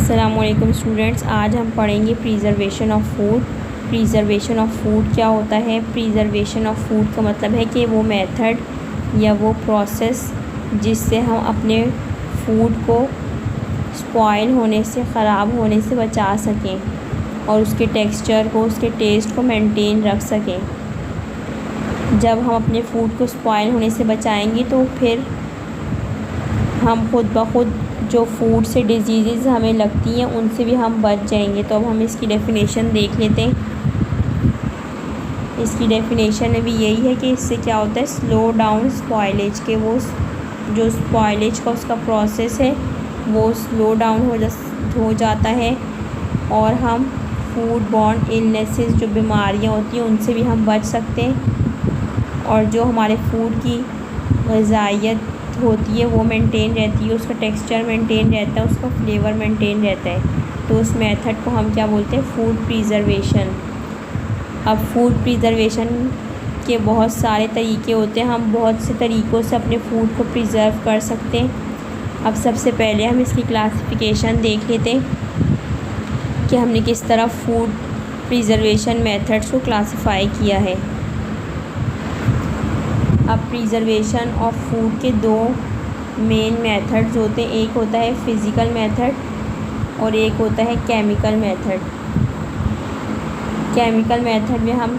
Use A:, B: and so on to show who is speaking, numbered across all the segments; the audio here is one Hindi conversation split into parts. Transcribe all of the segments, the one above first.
A: अस्सलामुअलैकुम स्टूडेंट्स, आज हम पढ़ेंगे preservation of food. Preservation of food क्या होता है? प्रिजर्वेशन ऑफ फूड का मतलब है कि वो मेथड या वो प्रोसेस जिससे हम अपने फूड को स्पॉइल होने से, ख़राब होने से बचा सकें और उसके टेक्सचर को, उसके टेस्ट को मेंटेन रख सकें। जब हम अपने फूड को स्पॉइल होने से बचाएंगे तो फिर हम खुद ब खुद जो फूड से डिजीज़ हमें लगती हैं उनसे भी हम बच जाएंगे। तो अब हम इसकी डेफिनेशन देख लेते हैं। इसकी डेफिनेशन में भी यही है कि इससे क्या होता है, स्लो डाउन स्पॉइलेज के वो जो स्पॉइलेज का उसका प्रोसेस है वो स्लो डाउन हो जाता है और हम फूड बॉर्न इलनेसेस, जो बीमारियां होती हैं उनसे भी हम बच सकते हैं और जो हमारे फूड की ग़िज़ाइयत होती है वो मेंटेन रहती है, उसका टेक्सचर मेंटेन रहता है, उसका फ्लेवर मेंटेन रहता है। तो उस मेथड को हम क्या बोलते हैं? Food preservation. अब फूड प्रिजर्वेशन के बहुत सारे तरीके होते हैं, हम बहुत से तरीक़ों से अपने फूड को प्रिजर्व कर सकते हैं। अब सबसे पहले हम इसकी क्लासिफिकेशन देख लेते हैं कि हमने किस तरह फूड प्रिजर्वेशन मेथड्स को क्लासिफाई किया है। अब प्रिजर्वेशन ऑफ फूड के दो मेन मेथड्स होते हैं, एक होता है फ़िज़िकल मेथड और एक होता है केमिकल मेथड। केमिकल मेथड में हम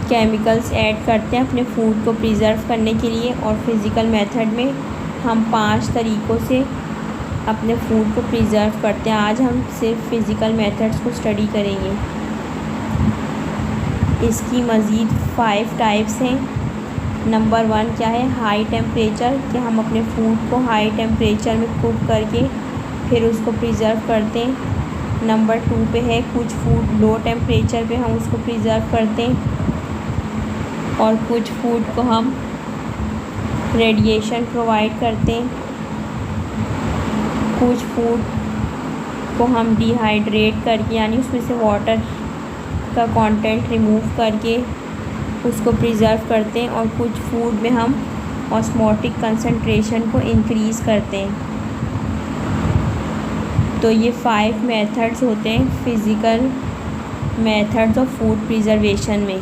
A: केमिकल्स ऐड करते हैं अपने फूड को प्रिजर्व करने के लिए, और फ़िज़िकल मेथड में हम 5 तरीक़ों से अपने फूड को प्रिजर्व करते हैं। आज हम सिर्फ फ़िज़िकल मेथड्स को स्टडी करेंगे। इसकी मज़ीद 5 टाइप्स हैं। नंबर 1 क्या है? हाई टेम्परेचर, कि हम अपने फूड को हाई टेम्परेचर में कुक करके फिर उसको प्रिजर्व करते हैं। नंबर 2 पे है कुछ फूड लो टेम्परेचर पे हम उसको प्रिजर्व करते हैं और कुछ फूड को हम रेडिएशन प्रोवाइड करते हैं। कुछ फूड को हम डिहाइड्रेट करके, यानी उसमें से वाटर का कंटेंट रिमूव करके उसको प्रिजर्व करते हैं, और कुछ फूड में हम ऑस्मोटिक कंसंट्रेशन को इंक्रीज़ करते हैं। तो ये 5 मेथड्स होते हैं physical methods of food preservation में।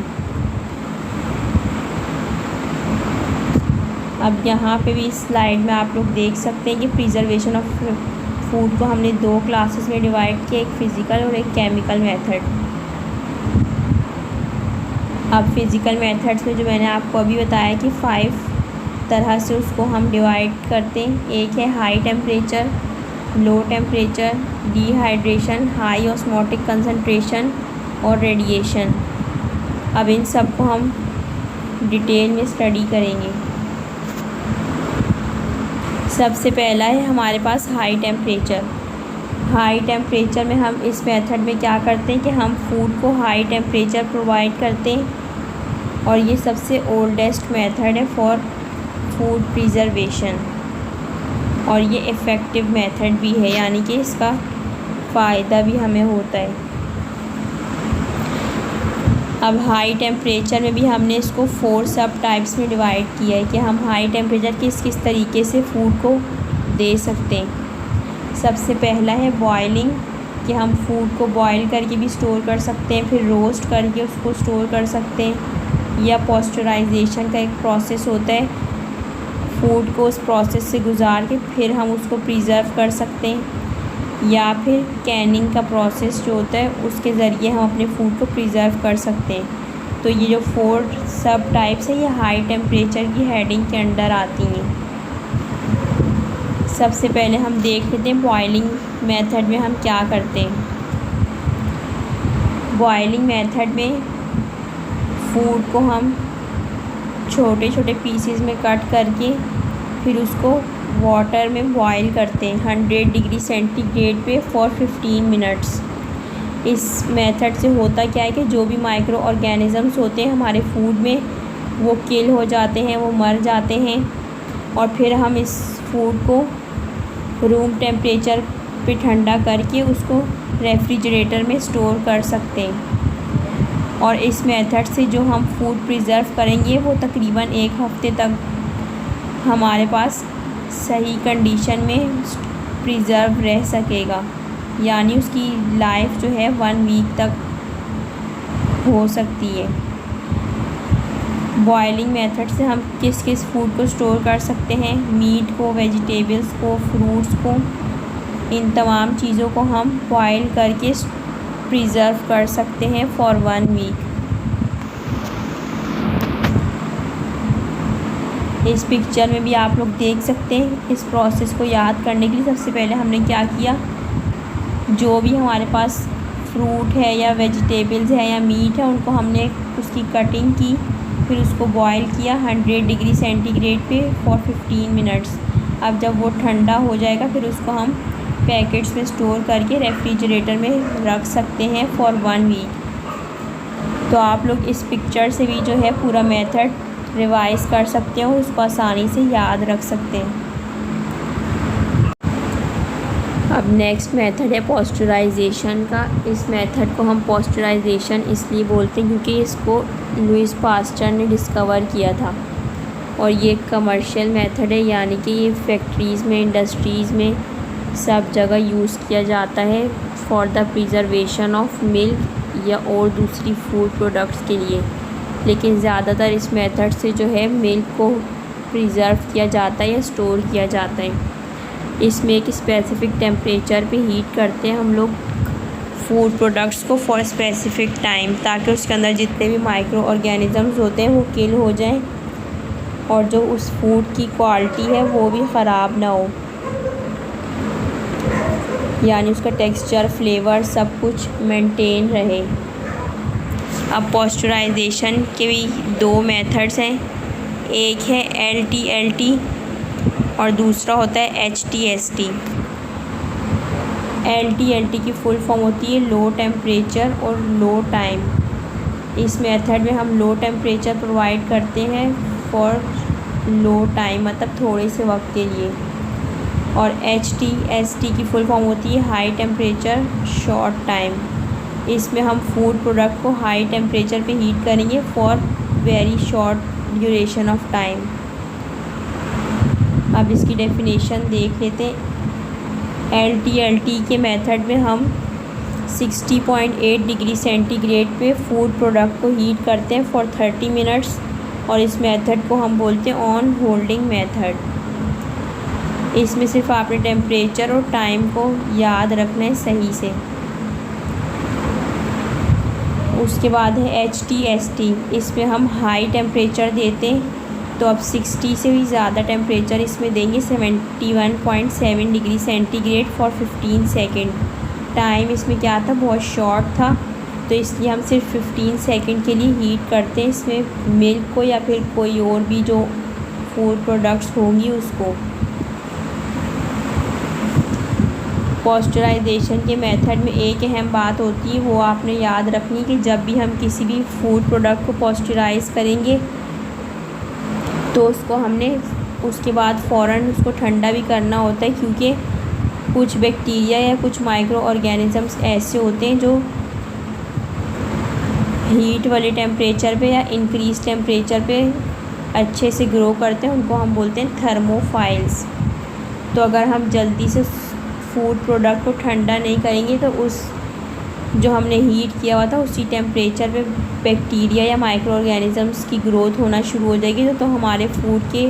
A: अब यहाँ पे भी इस स्लाइड में आप लोग देख सकते हैं कि प्रिजर्वेशन ऑफ फूड को हमने 2 क्लासेस में डिवाइड किया, एक फ़िज़िकल और एक केमिकल मेथड। अब फ़िज़िकल मेथड्स में जो मैंने आपको अभी बताया कि 5 तरह से उसको हम डिवाइड करते हैं। एक है high temperature, low temperature, dehydration, high osmotic concentration और रेडिएशन। अब इन सब को हम डिटेल में स्टडी करेंगे। सबसे पहला है हमारे पास हाई टेम्परेचर। हाई टेम्परेचर में हम इस मेथड में क्या करते हैं कि हम फूड को हाई टेम्परेचर प्रोवाइड करते हैं, और ये सबसे ओल्डेस्ट मेथड है फॉर फूड प्रिजर्वेशन, और ये इफ़ेक्टिव मेथड भी है, यानी कि इसका फ़ायदा भी हमें होता है। अब हाई टेम्परेचर में भी हमने इसको 4 सब टाइप्स में डिवाइड किया है कि हम हाई टेम्परेचर किस किस तरीके से फूड को दे सकते हैं। सबसे पहला है बॉयलिंग, कि हम फूड को बॉयल करके भी स्टोर कर सकते हैं, फिर रोस्ट करके उसको स्टोर कर सकते हैं, या पॉस्चराइजेशन का एक प्रोसेस होता है, फूड को उस प्रोसेस से गुजार के फिर हम उसको प्रिजर्व कर सकते हैं, या फिर कैनिंग का प्रोसेस जो होता है उसके ज़रिए हम अपने फूड को प्रिजर्व कर सकते हैं। तो ये जो 4 सब टाइप्स हैं ये हाई टेम्परेचर की हेडिंग के अंडर आती हैं। सबसे पहले हम देख लेते हैं बॉयलिंग मेथड में हम क्या करते हैं। बॉयलिंग मेथड में फूड को हम छोटे छोटे पीसेस में कट करके फिर उसको वाटर में बॉयल करते हैं 100 डिग्री सेंटीग्रेड पे फॉर 15 मिनट्स। इस मेथड से होता क्या है कि जो भी माइक्रो ऑर्गेनिज़म्स होते हैं हमारे फूड में वो किल हो जाते हैं, वो मर जाते हैं, और फिर हम इस फूड को रूम टेम्परेचर पे ठंडा करके उसको रेफ्रिजरेटर में स्टोर कर सकते हैं। और इस मेथड से जो हम फूड प्रिजर्व करेंगे वो तकरीबन 1 हफ़्ते तक हमारे पास सही कंडीशन में प्रिजर्व रह सकेगा। यानी उसकी लाइफ जो है 1 वीक तक हो सकती है। बॉयलिंग मेथड से हम किस किस फूड को स्टोर कर सकते हैं, मीट को, वेजिटेबल्स को, फ्रूट्स को, इन तमाम चीज़ों को हम बॉयल करके प्रिज़र्व कर सकते हैं फॉर 1 वीक। इस पिक्चर में भी आप लोग देख सकते हैं। इस प्रोसेस को याद करने के लिए सबसे पहले हमने क्या किया, जो भी हमारे पास फ्रूट है या वेजिटेबल्स है या मीट है उनको हमने उसकी कटिंग की, फिर उसको बॉईल किया 100 डिग्री सेंटीग्रेड पे फॉर 15 मिनट्स। अब जब वो ठंडा हो जाएगा फिर उसको हम पैकेट्स में स्टोर करके रेफ्रिजरेटर में रख सकते हैं फॉर 1 वीक। तो आप लोग इस पिक्चर से भी जो है पूरा मेथड रिवाइज़ कर सकते हो, उसको आसानी से याद रख सकते हैं। अब नेक्स्ट मेथड है पॉस्चराइजेशन का। इस मेथड को हम पॉस्चराइजेशन इसलिए बोलते हैं क्योंकि इसको लुइस पास्चर ने डिस्कवर किया था और ये कमर्शियल मेथड है, यानी कि ये फैक्ट्रीज़ में, इंडस्ट्रीज़ में सब जगह यूज़ किया जाता है for the preservation of milk या और दूसरी फूड प्रोडक्ट्स के लिए। लेकिन ज़्यादातर इस मेथड से जो है मिल्क को प्रिज़र्व किया जाता है या स्टोर किया जाता है। इसमें एक स्पेसिफ़िक टेम्परेचर पे हीट करते हैं हम लोग फूड प्रोडक्ट्स को फॉर स्पेसिफ़िक टाइम, ताकि उसके अंदर जितने भी माइक्रो ऑर्गेनिज़म्स होते हैं वो किल हो जाएं और जो उस फूड की क्वालिटी है वो भी ख़राब ना हो, यानी उसका टेक्सचर, फ्लेवर सब कुछ मेंटेन रहे। अब पॉस्चराइजेशन के भी 2 मेथड्स हैं, एक है LTLT और दूसरा होता है HTST। LTLT की फुल फॉर्म होती है लो टेम्परेचर और लो टाइम। इस मेथड में हम लो टेम्परेचर प्रोवाइड करते हैं फॉर लो टाइम, मतलब थोड़े से वक्त के लिए। और HTST की फुल फॉर्म होती है हाई टेम्परेचर शॉर्ट टाइम। इसमें हम फूड प्रोडक्ट को हाई टेम्परेचर पे हीट करेंगे for very short duration of time. अब इसकी डेफिनेशन देख लेते हैं। LTLT के मेथड में हम 60.8 डिग्री सेंटीग्रेड पे फूड प्रोडक्ट को हीट करते हैं फॉर 30 मिनट्स और इस मेथड को हम बोलते हैं ऑन होल्डिंग मेथड। इसमें सिर्फ आपने टेम्परेचर और टाइम को याद रखना है सही से। उसके बाद है HTST। इसमें हम हाई टेम्परेचर देते हैं, तो अब 60 से भी ज़्यादा टेम्परेचर इसमें देंगे 71.7 degree centigrade for 15 second. Time इसमें क्या था, बहुत शॉर्ट था, तो इसलिए हम सिर्फ 15 सेकेंड के लिए हीट करते हैं इसमें मिल्क को या फिर कोई और भी जो फूड प्रोडक्ट्स होंगी उसको। पॉस्चराइजेशन के मेथड में एक अहम बात होती है, वो आपने याद रखनी कि जब भी हम किसी भी फूड प्रोडक्ट को पॉस्चराइज़ करेंगे तो उसको हमने उसके बाद फ़ौरन उसको ठंडा भी करना होता है, क्योंकि कुछ बैक्टीरिया या कुछ माइक्रो ऑर्गेनिज़म्स ऐसे होते हैं जो हीट वाले टेम्परेचर पे या इंक्रीज़ टेम्परेचर पे अच्छे से ग्रो करते हैं, उनको हम बोलते हैं थर्मोफाइल्स। तो अगर हम जल्दी से फूड प्रोडक्ट को ठंडा नहीं करेंगे तो उस जो हमने हीट किया हुआ था उसी टेम्परेचर पे बैक्टीरिया या माइक्रो ऑर्गेनिज़म्स की ग्रोथ होना शुरू हो जाएगी, तो हमारे फूड के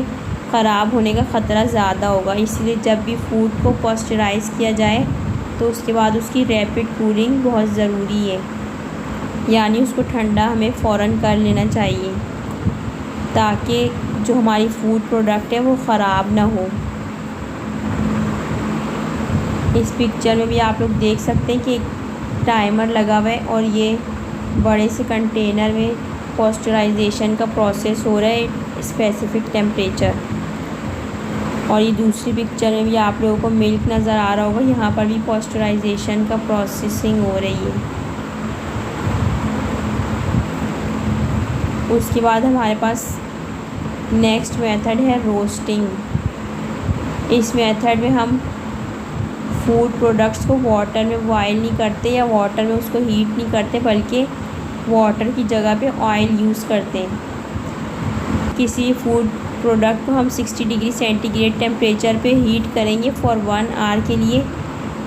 A: ख़राब होने का ख़तरा ज़्यादा होगा। इसलिए जब भी फूड को पॉस्चराइज़ किया जाए तो उसके बाद उसकी रैपिड कूलिंग बहुत ज़रूरी है, यानी उसको ठंडा हमें फ़ौरन कर लेना चाहिए ताकि जो हमारी फूड प्रोडक्ट है वो ख़राब ना हो। इस पिक्चर में भी आप लोग देख सकते हैं कि एक टाइमर लगा हुआ है और ये बड़े से कंटेनर में पॉस्चराइजेशन का प्रोसेस हो रहा है स्पेसिफ़िक टेम्परेचर। और ये दूसरी पिक्चर में भी आप लोगों को मिल्क नज़र आ रहा होगा, यहाँ पर भी पॉस्चराइजेशन का प्रोसेसिंग हो रही है। उसके बाद हमारे पास नेक्स्ट मेथड है रोस्टिंग। इस मेथड में हम फूड प्रोडक्ट्स को वाटर में बॉयल नहीं करते या वाटर में उसको हीट नहीं करते, बल्कि वाटर की जगह पे ऑयल यूज़ करते हैं। किसी फूड प्रोडक्ट को हम 60 डिग्री सेंटीग्रेड टेम्परेचर पे हीट करेंगे फॉर 1 आवर के लिए,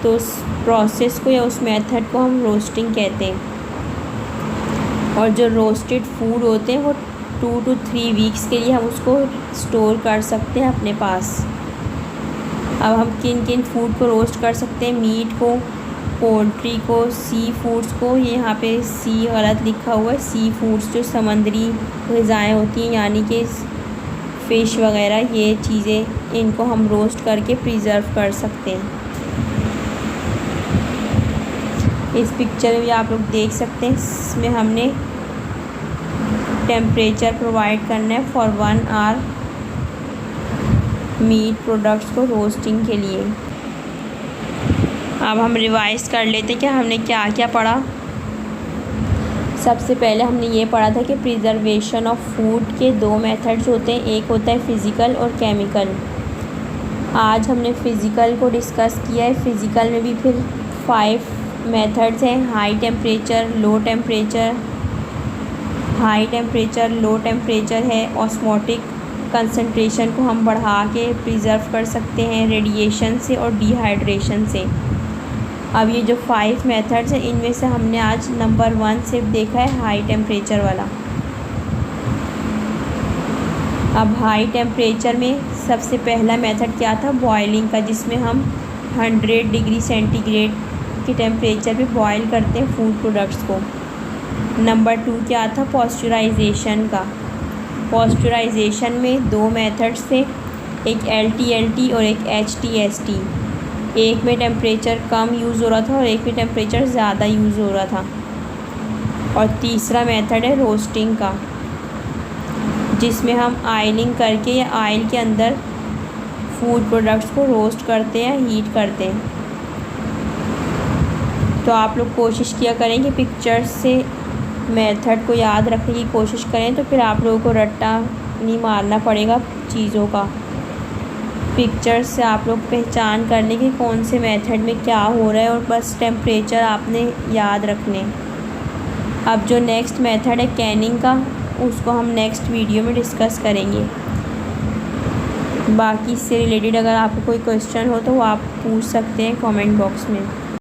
A: तो उस प्रोसेस को या उस मेथड को हम रोस्टिंग कहते हैं। और जो रोस्टेड फूड होते हैं वो 2 to 3 वीक्स के लिए हम उसको स्टोर कर सकते हैं अपने पास। अब हम किन किन फूड को रोस्ट कर सकते हैं? मीट को, पोल्ट्री को, सी फूड्स को। ये यहाँ पे सी गलत लिखा हुआ है। सी फूड्स जो समुद्री ग़िज़ाएँ होती हैं यानी कि फ़िश वगैरह, ये चीज़ें इनको हम रोस्ट करके प्रिज़र्व कर सकते हैं। इस पिक्चर में भी आप लोग देख सकते हैं, इसमें हमने टेम्परेचर प्रोवाइड करना है फॉर 1 आवर मीट प्रोडक्ट्स को रोस्टिंग के लिए। अब हम रिवाइज़ कर लेते हैं कि हमने क्या क्या पढ़ा। सबसे पहले हमने ये पढ़ा था कि प्रिजर्वेशन ऑफ फूड के 2 मेथड्स होते हैं, एक होता है फ़िज़िकल और केमिकल। आज हमने फ़िज़िकल को डिस्कस किया है। फ़िज़िकल में भी फिर 5 मेथड्स हैं, high temperature, low temperature. High temperature, low temperature है। ऑस्मोटिक कंसंट्रेशन को हम बढ़ा के प्रिज़र्व कर सकते हैं रेडिएशन से और डिहाइड्रेशन से। अब ये जो 5 मेथड्स हैं इनमें से हमने आज नंबर 1 सिर्फ देखा है, हाई टेम्परेचर वाला। अब हाई टेम्परेचर में सबसे पहला मेथड क्या था? बॉयलिंग का, जिसमें हम 100 डिग्री सेंटीग्रेड के टेम्परेचर पे बॉयल करते हैं फूड प्रोडक्ट्स को। नंबर 2 क्या था? पॉस्चराइजेशन का। पॉस्चराइजेशन में 2 मेथड्स थे, एक LTLT और एक HTST। एक में टेम्परेचर कम यूज़ हो रहा था और एक में टेम्परेचर ज़्यादा यूज़ हो रहा था। और तीसरा मेथड है रोस्टिंग का, जिसमें हम आयलिंग करके या आयल के अंदर फूड प्रोडक्ट्स को रोस्ट करते हैं, हीट करते हैं। तो आप लोग कोशिश किया करें कि पिक्चर्स से मेथड को याद रखने की कोशिश करें, तो फिर आप लोगों को रट्टा नहीं मारना पड़ेगा चीज़ों का। पिक्चर्स से आप लोग पहचान कर लें कि कौन से मेथड में क्या हो रहा है और बस टेम्परेचर आपने याद रखने। अब जो नेक्स्ट मेथड है कैनिंग का, उसको हम नेक्स्ट वीडियो में डिस्कस करेंगे। बाकी इससे रिलेटेड अगर आपको कोई क्वेश्चन हो तो वो आप पूछ सकते हैं कमेंट बॉक्स में।